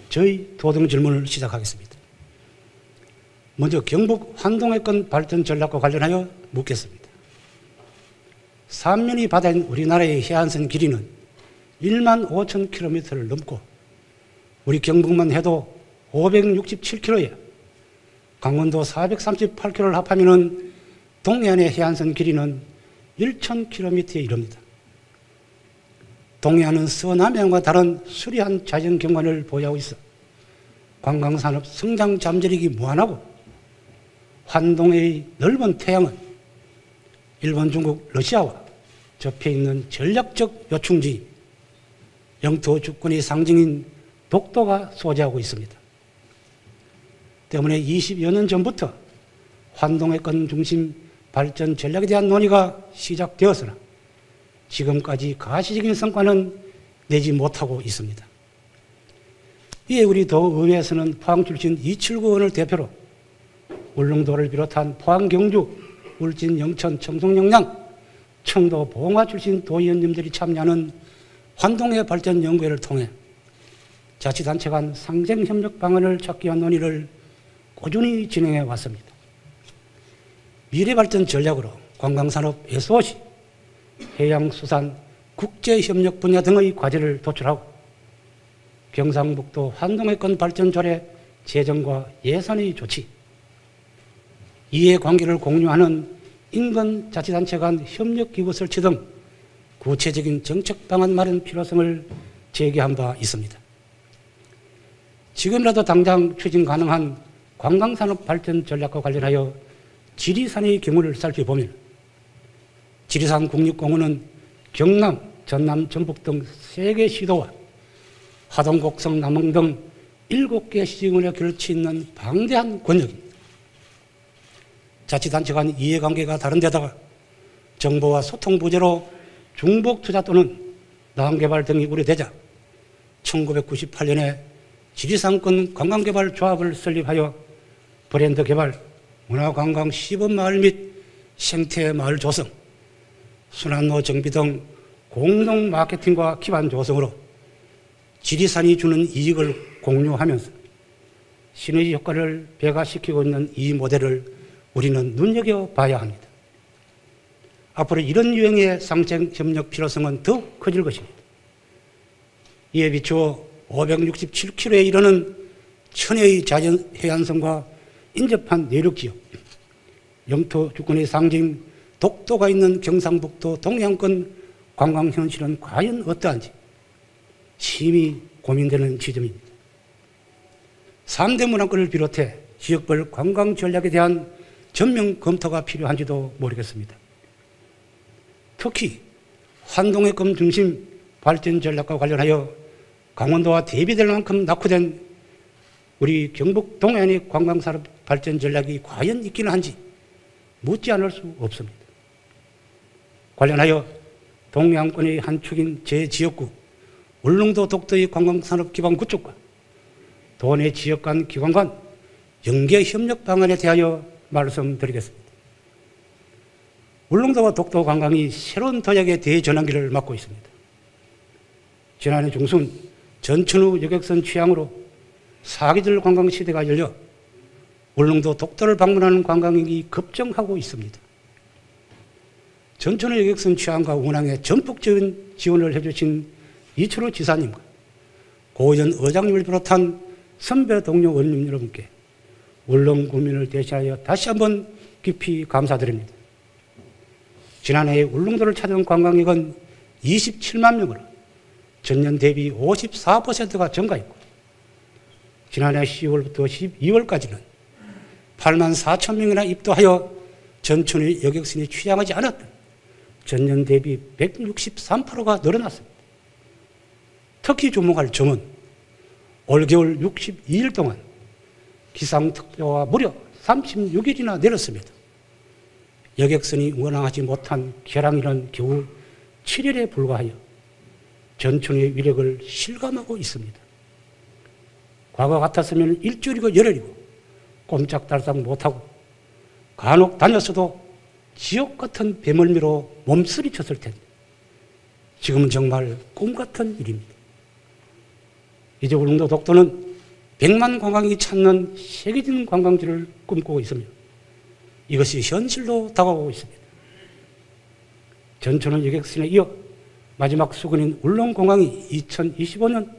저희 도등 질문을 시작하겠습니다. 먼저 경북 환동해권 발전 전략과 관련하여 묻겠습니다. 삼면이 바다인 우리나라의 해안선 길이는 1만 5천 킬로미터를 넘고 우리 경북만 해도 567km에 강원도 438km를 합하면 동해안의 해안선 길이는 1,000km에 이릅니다. 동해안은 서남해안과 다른 수려한 자연 경관을 보유하고 있어 관광산업 성장 잠재력이 무한하고 환동의 넓은 태양은 일본, 중국, 러시아와 접해 있는 전략적 요충지, 영토 주권의 상징인 독도가 소재하고 있습니다. 때문에 20여 년 전부터 환동해권 중심 발전 전략에 대한 논의가 시작되었으나 지금까지 가시적인 성과는 내지 못하고 있습니다. 이에 우리 도의회에서는 포항 출신 이철구 의원을 대표로 울릉도를 비롯한 포항, 경주, 울진, 영천, 청송, 영양, 청도, 봉화 출신 도의원님들이 참여하는 환동해 발전 연구회를 통해 자치단체 간 상생협력 방안을 찾기 위한 논의를 꾸준히 진행해 왔습니다. 미래발전 전략으로 관광산업 SOC, 해양수산, 국제협력 분야 등의 과제를 도출하고 경상북도 환동해권 발전 조례 제정과 예산의 조치, 이해관계를 공유하는 인근 자치단체 간 협력기구 설치 등 구체적인 정책 방안 마련 필요성을 제기한 바 있습니다. 지금이라도 당장 추진 가능한 관광산업 발전 전략과 관련하여 지리산의 경우를 살펴보면 지리산 국립공원은 경남, 전남, 전북 등 3개 시도와 하동, 곡성, 남흥 등 7개 시군에 걸쳐 있는 방대한 권역입니다. 자치단체 간 이해관계가 다른 데다가 정보와 소통 부재로 중복 투자 또는 나항개발 등이 우려되자 1998년에 지리산권 관광개발조합을 설립하여 브랜드 개발, 문화관광 시범마을 및 생태마을 조성, 순환로 정비 등 공동 마케팅과 기반 조성으로 지리산이 주는 이익을 공유하면서 시너지 효과를 배가시키고 있는 이 모델을 우리는 눈여겨봐야 합니다. 앞으로 이런 유형의 상생협력 필요성은 더욱 커질 것입니다. 이에 비추어 567km에 이르는 천혜의 자연 해안선과 인접한 내륙지역, 영토 주권의 상징 독도가 있는 경상북도 동해안권 관광 현실은 과연 어떠한지 심히 고민되는 지점입니다. 3대 문화권을 비롯해 지역별 관광 전략에 대한 전면 검토가 필요한지도 모르겠습니다. 특히 환동해권 중심 발전 전략과 관련하여 강원도와 대비될 만큼 낙후된 우리 경북 동해안의 관광산업 발전 전략이 과연 있기는 한지 묻지 않을 수 없습니다. 관련하여 동해안권의 한 축인 제 지역구 울릉도 독도의 관광산업 기반 구축과 도내 지역 간 기관 간 연계 협력 방안에 대하여 말씀드리겠습니다. 울릉도와 독도 관광이 새로운 도약의 대전환기를 맞고 있습니다. 지난해 중순 전천후 여객선 취항으로 사계절 관광 시대가 열려 울릉도 독도를 방문하는 관광객이 급증하고 있습니다. 전천후 여객선 취항과 운항에 전폭적인 지원을 해주신 이철우 지사님과 고의전 의장님을 비롯한 선배 동료 의원님 여러분께 울릉 구민을 대신하여 다시 한번 깊이 감사드립니다. 지난해 울릉도를 찾아온 관광객은 27만 명으로 전년 대비 54%가 증가했고 지난해 10월부터 12월까지는 8만 4천 명이나 입도하여 전천후 여객선이 취항하지 않았던 전년 대비 163%가 늘어났습니다. 특히 주목할 점은 올겨울 62일 동안 기상특보가 무려 36일이나 내렸습니다. 여객선이 운항하지 못한 결항일은 겨우 7일에 불과하여 전천후의 위력을 실감하고 있습니다. 과거 같았으면 일주일이고 열흘이고 꼼짝달싹 못하고 간혹 다녔어도 지옥 같은 배멀미로 몸서리쳤을 텐데 지금은 정말 꿈 같은 일입니다. 이제 울릉도 독도는 100만 관광객이 찾는 세계적인 관광지를 꿈꾸고 있으며 이것이 현실로 다가오고 있습니다. 전천후 여객선에 이어 마지막 수건인 울릉공항이 2025년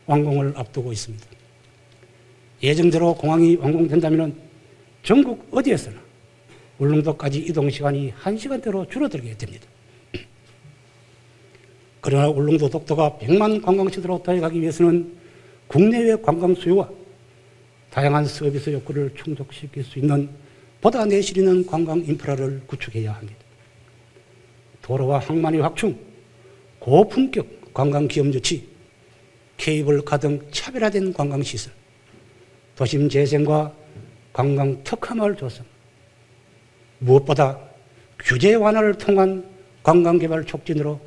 완공을 앞두고 있습니다. 예정대로 공항이 완공된다면 전국 어디에서나 울릉도까지 이동시간이 1시간대로 줄어들게 됩니다. 그러나 울릉도 독도가 100만 관광지도로 도약하기 위해서는 국내외 관광 수요와 다양한 서비스 욕구를 충족시킬 수 있는 보다 내실 있는 관광 인프라를 구축해야 합니다. 도로와 항만의 확충, 고품격 관광 기업 유치, 케이블카 등 차별화된 관광시설, 도심 재생과 관광 특화마을 조성, 무엇보다 규제 완화를 통한 관광개발 촉진으로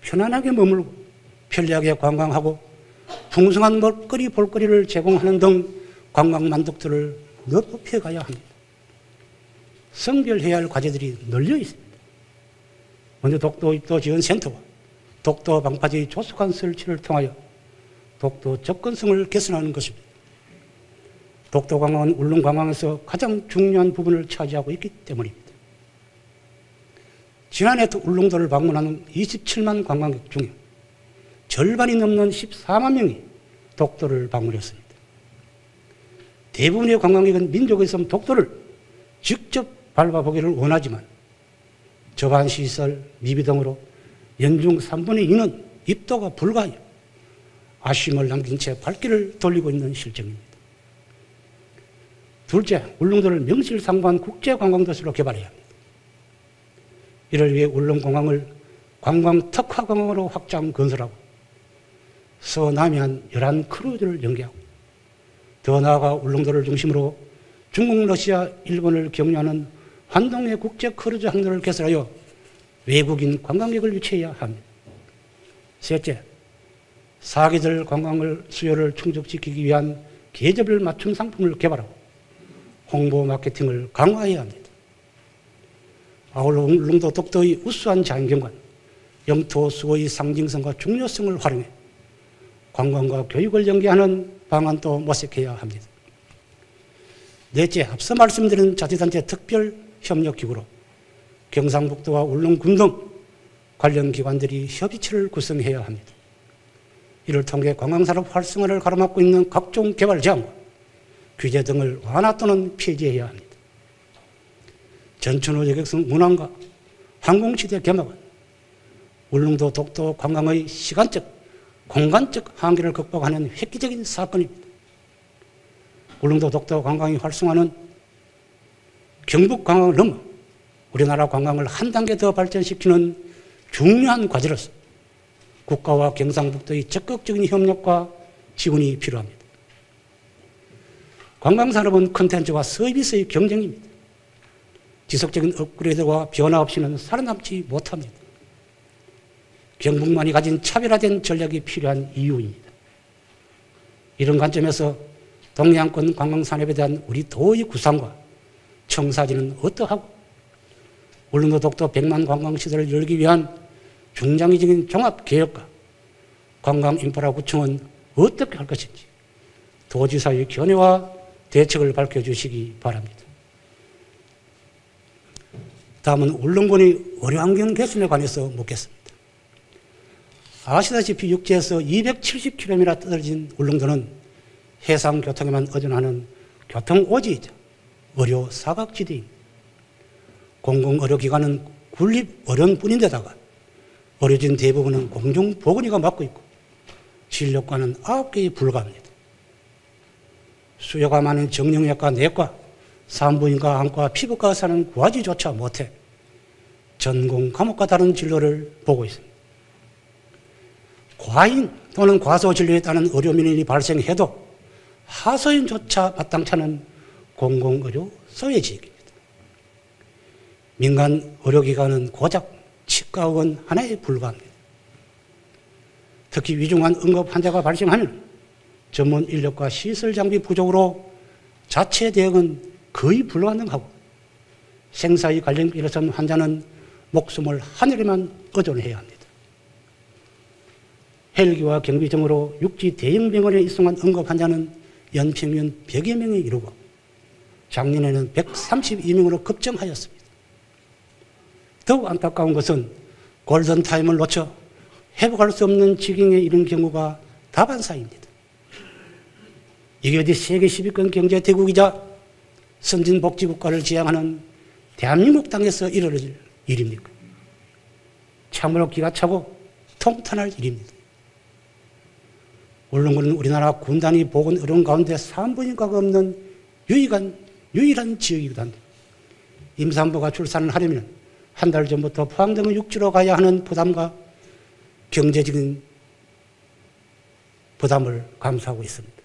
편안하게 머물고 편리하게 관광하고 풍성한 먹거리 볼거리를 제공하는 등 관광 만족도를 높여가야 합니다. 성별해야 할 과제들이 널려 있습니다. 먼저 독도 입도 지원센터와 독도 방파제 조속한 설치를 통하여 독도 접근성을 개선하는 것입니다. 독도관광은 울릉관광에서 가장 중요한 부분을 차지하고 있기 때문입니다. 지난해 울릉도를 방문하는 27만 관광객 중에 절반이 넘는 14만 명이 독도를 방문했습니다. 대부분의 관광객은 민족의 섬 독도를 직접 밟아보기를 원하지만 저반시설 미비 등으로 연중 3분의 2는 입도가 불가하여 아쉬움을 남긴 채 발길을 돌리고 있는 실정입니다. 둘째, 울릉도를 명실상부한 국제관광도시로 개발해야 합니다. 이를 위해 울릉공항을 관광특화공항으로 확장 건설하고 서남해안 11크루즈를 연계하고 더 나아가 울릉도를 중심으로 중국, 러시아, 일본을 경유하는 환동의 국제 크루즈 항로를 개설하여 외국인 관광객을 유치해야 합니다. 셋째, 사계절 관광을 수요를 충족시키기 위한 계절별 맞춤 상품을 개발하고 홍보 마케팅을 강화해야 합니다. 아울러 울릉도 독도의 우수한 자연경관, 영토 수호의 상징성과 중요성을 활용해 관광과 교육을 연계하는 방안도 모색해야 합니다. 넷째, 앞서 말씀드린 자치단체 특별협력기구로 경상북도와 울릉군 등 관련 기관들이 협의체를 구성해야 합니다. 이를 통해 관광산업 활성화를 가로막고 있는 각종 개발 제한과 규제 등을 완화 또는 폐지해야 합니다. 전천후 여객선 운항과 항공시대 개막은 울릉도 독도 관광의 시간적, 공간적 한계를 극복하는 획기적인 사건입니다. 울릉도 독도 관광의 활성화는 경북 관광을 넘어 우리나라 관광을 한 단계 더 발전시키는 중요한 과제로서 국가와 경상북도의 적극적인 협력과 지원이 필요합니다. 관광산업은 콘텐츠와 서비스의 경쟁입니다. 지속적인 업그레이드와 변화 없이는 살아남지 못합니다. 경북만이 가진 차별화된 전략이 필요한 이유입니다. 이런 관점에서 동해안권 관광산업에 대한 우리 도의 구상과 청사진은 어떠하고 울릉도 독도 100만 관광시설을 열기 위한 중장기적인 종합계획과 관광인프라 구축은 어떻게 할 것인지 도지사의 견해와 대책을 밝혀주시기 바랍니다. 다음은 울릉군의 어류환경 개선에 관해서 묻겠습니다. 아시다시피 육지에서 270km 떨어진 울릉도는 해상교통에만 의존하는 교통오지이자 의료 사각지대입니다. 공공의료기관은 군립의료원뿐인데다가 의료진 대부분은 공중보건의가 맡고 있고 진료과는 9개에 불과합니다. 수요가 많은 정형외과, 내과, 산부인과, 안과, 피부과 의사는 구하지조차 못해 전공 과목과 다른 진료를 보고 있습니다. 과잉 또는 과소 진료에 따른 의료민원이 발생해도 하소연조차 마땅찮은 공공의료 소외지역입니다. 민간 의료기관은 고작 치과의원 하나에 불과합니다. 특히 위중한 응급 환자가 발생하면 전문 인력과 시설 장비 부족으로 자체 대응은 거의 불가능하고 생사의 관련길에 선 환자는 목숨을 하늘에만 의존해야 합니다. 헬기와 경비 등으로 육지 대형 병원에 입송한 응급 환자는 연평균 100여 명에 이르고 작년에는 132명으로 급증하였습니다. 더욱 안타까운 것은 골든타임을 놓쳐 회복할 수 없는 지경에 이른 경우가 다반사입니다. 이게 어디 세계 10위권 경제 대국이자 선진복지국가를 지향하는 대한민국 땅에서 이루어질 일입니까? 참으로 기가 차고 통탄할 일입니다. 울릉군은 우리나라 군단위 보건 어려운 가운데 산부인과가 없는 유일한 지역이기도 한데 임산부가 출산을 하려면 한 달 전부터 포항 등 육지로 가야 하는 부담과 경제적인 부담을 감수하고 있습니다.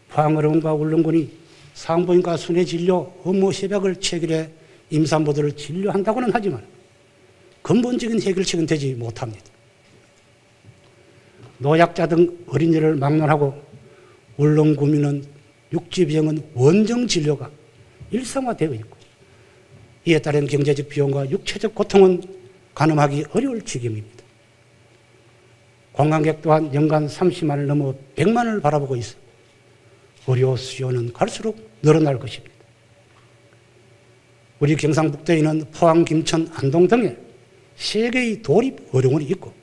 포항 어려움과 울릉군이 산부인과 순회진료 업무 협약을 체결해 임산부들을 진료한다고는 하지만 근본적인 해결책은 되지 못합니다. 노약자 등 어린이를 막론하고 울릉구민은 육지병원 원정 진료가 일상화되어 있고 이에 따른 경제적 비용과 육체적 고통은 가늠하기 어려울 지경입니다. 관광객 또한 연간 30만을 넘어 100만을 바라보고 있어 의료 수요는 갈수록 늘어날 것입니다. 우리 경상북도에는 포항, 김천, 안동 등에 3개의 도립의료원이 있고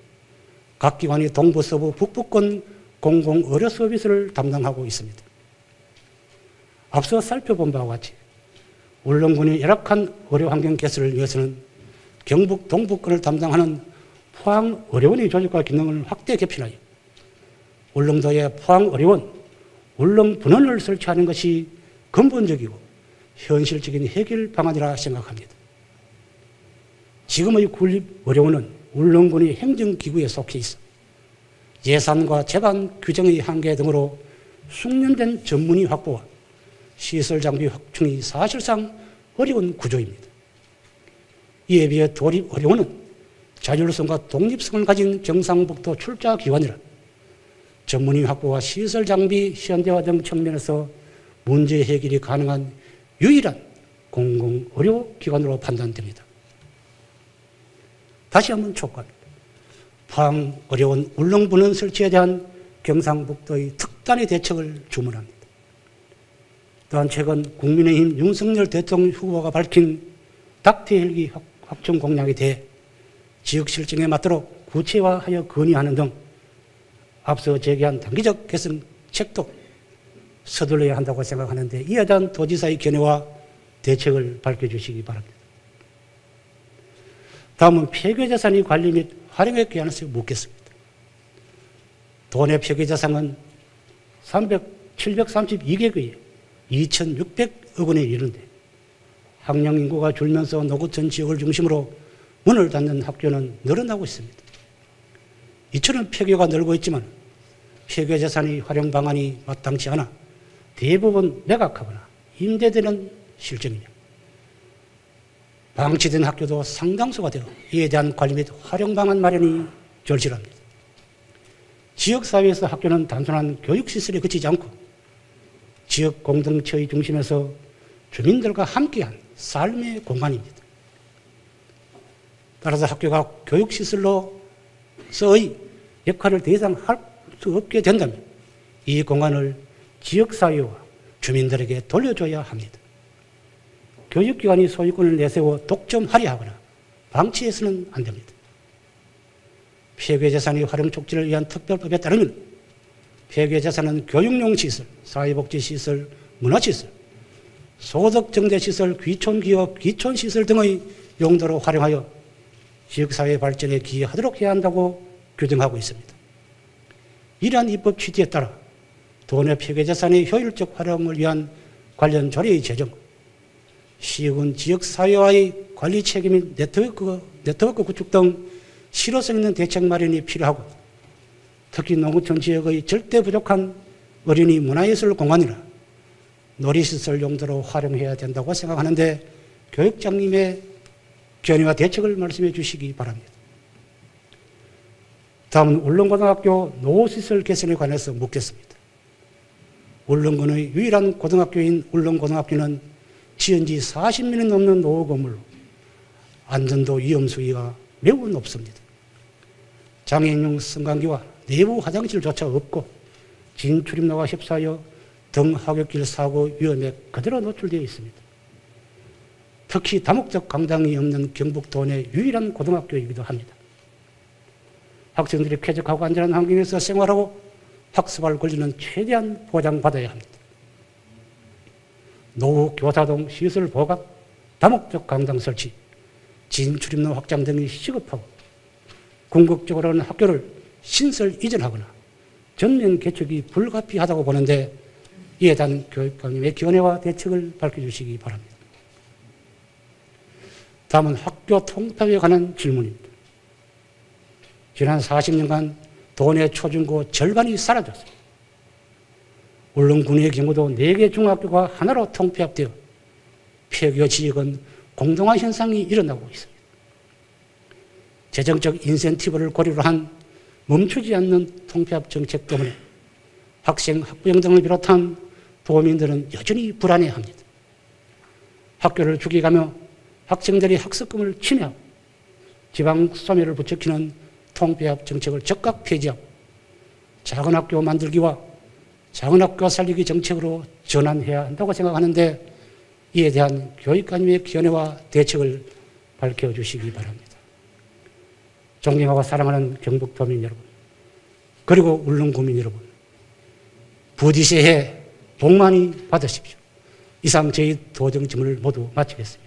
각 기관이 동부, 서부, 북부권 공공의료 서비스를 담당하고 있습니다. 앞서 살펴본 바와 같이 울릉군의 열악한 의료 환경 개선을 위해서는 경북 동부권을 담당하는 포항의료원의 조직과 기능을 확대 개편하여 울릉도에 포항의료원, 울릉분원을 설치하는 것이 근본적이고 현실적인 해결 방안이라 생각합니다. 지금의 군립의료원은 울릉군의 행정기구에 속해 있어 예산과 재반 규정의 한계 등으로 숙련된 전문의 확보와 시설 장비 확충이 사실상 어려운 구조입니다. 이에 비해 도립의료원은 자율성과 독립성을 가진 경상북도 출자기관이라 전문의 확보와 시설 장비 현대화 등 측면에서 문제 해결이 가능한 유일한 공공의료기관으로 판단됩니다. 다시 한번 촉구합니다. 포항의료원 울릉분원 설치에 대한 경상북도의 특단의 대책을 주문합니다. 또한 최근 국민의힘 윤석열 대통령 후보가 밝힌 닥터 헬기 확충 공약에 대해 지역 실정에 맞도록 구체화하여 건의하는 등 앞서 제기한 단기적 개선책도 서둘러야 한다고 생각하는데 이에 대한 도지사의 견해와 대책을 밝혀주시기 바랍니다. 다음은 폐교재산의 관리 및 활용에 관해서 묻겠습니다. 도내 폐교재산은 732개국에 2,600억 원에 이르는데 학령 인구가 줄면서 노구천 지역을 중심으로 문을 닫는 학교는 늘어나고 있습니다. 이처럼 폐교가 늘고 있지만 폐교재산의 활용 방안이 마땅치 않아 대부분 매각하거나 임대되는 실정이며 방치된 학교도 상당수가 되어 이에 대한 관리 및 활용 방안 마련이 절실합니다. 지역사회에서 학교는 단순한 교육시설에 그치지 않고 지역 공동체의 중심에서 주민들과 함께한 삶의 공간입니다. 따라서 학교가 교육시설로서의 역할을 더 이상 할 수 없게 된다면 이 공간을 지역사회와 주민들에게 돌려줘야 합니다. 교육기관이 소유권을 내세워 독점하려 하거나 방치해서는 안 됩니다. 폐교재산의 활용 촉진을 위한 특별법에 따르면 폐교재산은 교육용 시설, 사회복지시설, 문화시설, 소득정제시설, 귀촌기업, 귀촌시설 등의 용도로 활용하여 지역사회 발전에 기여하도록 해야 한다고 규정하고 있습니다. 이러한 입법 취지에 따라 도내 폐교재산의 효율적 활용을 위한 관련 조례의 제정, 시군 지역사회와의 관리 체계 및 네트워크 구축 등 실효성 있는 대책 마련이 필요하고 특히 농어촌 지역의 절대 부족한 어린이 문화예술 공간이나 놀이시설 용도로 활용해야 된다고 생각하는데 교육장님의 견해와 대책을 말씀해 주시기 바랍니다. 다음은 울릉고등학교 노후시설 개선에 관해서 묻겠습니다. 울릉군의 유일한 고등학교인 울릉고등학교는 지은 지 40년이 넘는 노후 건물로 안전도 위험 수위가 매우 높습니다. 장애인용 승강기와 내부 화장실조차 없고 진출입로가 휩싸여 등하굣길 사고 위험에 그대로 노출되어 있습니다. 특히 다목적 강당이 없는 경북도 내 유일한 고등학교이기도 합니다. 학생들이 쾌적하고 안전한 환경에서 생활하고 학습할 권리는 최대한 보장받아야 합니다. 노후 교사동 시설 보강, 다목적 강당 설치, 진출입로 확장 등이 시급하고 궁극적으로는 학교를 신설 이전하거나 전면 개척이 불가피하다고 보는데 이에 대한 교육감님의 견해와 대책을 밝혀주시기 바랍니다. 다음은 학교 통폐합에 관한 질문입니다. 지난 40년간 도내 초중고 절반이 사라졌습니다. 울릉군의 경우도 4개 중학교가 하나로 통폐합되어 폐교 지역은 공동화 현상이 일어나고 있습니다. 재정적 인센티브를 고리로 한 멈추지 않는 통폐합 정책 때문에 학생, 학부형 등을 비롯한 도민들은 여전히 불안해합니다. 학교를 죽여가며 학생들이 학습금을 침해하고 지방 소멸을 부추기는 통폐합 정책을 즉각 폐지하고 작은 학교 만들기와 작은 학교 살리기 정책으로 전환해야 한다고 생각하는데 이에 대한 교육관님의 견해와 대책을 밝혀주시기 바랍니다. 존경하고 사랑하는 경북도민 여러분, 그리고 울릉구민 여러분, 부디 새해 복 많이 받으십시오. 이상 저희 도정질문을 모두 마치겠습니다.